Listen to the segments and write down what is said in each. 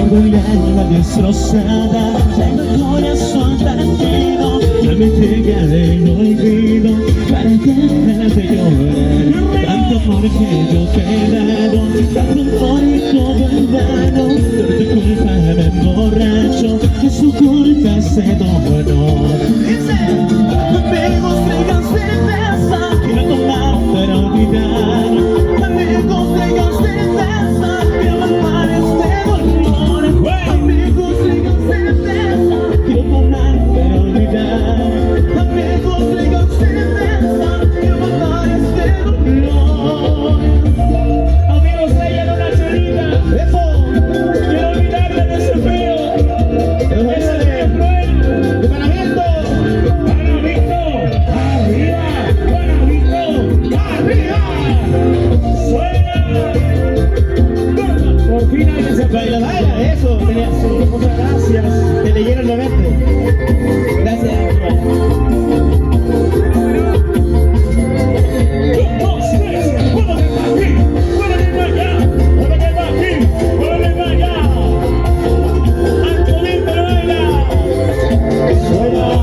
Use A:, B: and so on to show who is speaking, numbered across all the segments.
A: Tengo el alma destrozada, tengo el corazón partido. Ya me entregaré el olvido para dejar de llorar. Tanto amor que yo te he dado, tanto amor y todo en vano. Por tu culpa me emborracho, que su culpa se dobló. Amigos, traigan cerveza, quiero tomar para olvidar. Amigos, traigan cerveza, quiero matar este dolor. Amigos, traigan cerveza, quiero tomar para olvidar. Amigos, traigan cerveza, quiero matar este dolor. Amigos, traigan una chelita. Eso. Quiero olvidarme de ese feo. Ese día cruel. De Panamito. Panamito. Arriba. Panamito. Arriba. Suena. Por fin alguien se baila. Baila, eso. Muchas gracias. Te leyeron la mente. Gracias.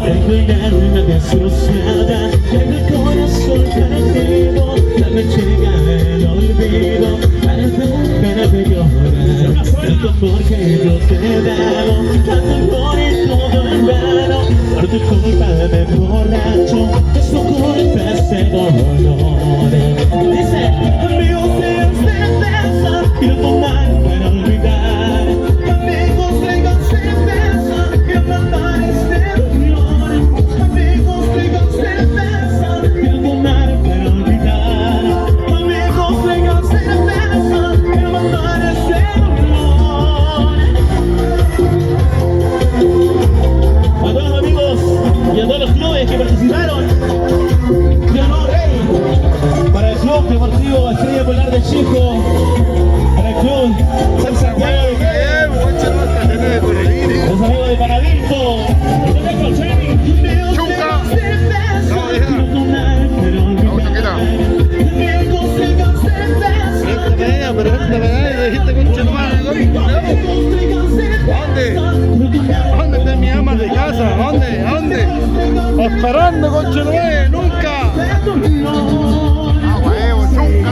A: Tengo el alma destrozada, tengo el corazón partido. Ya me llega el olvido para dejar de llorar. Tanto amor que yo te he dado, tanto amor y todo en vano. Por tu culpa me emborracho, de su culpa ese dolor. Dice, amigos, traigan cerveza, quiero tomar para olvidar. Amigos, traigan cerveza, quiero matar este dolor. Amigos, traigan cerveza, quiero tomar para olvidar. Amigos, traigan cerveza, quiero matar este dolor. A todos los amigos y a todos los clubes que participaron, de honor, para el Club Deportivo Estrella Polar de Chico, para el Club San Santiago, los amigos de Panamito,
B: Chunca. Pero esta medalla dijiste concha tu madre. ¿Dónde está mi ama de casa? ¿Dónde? Esperando concha tu madre, nunca. Ah, huevo, chunca,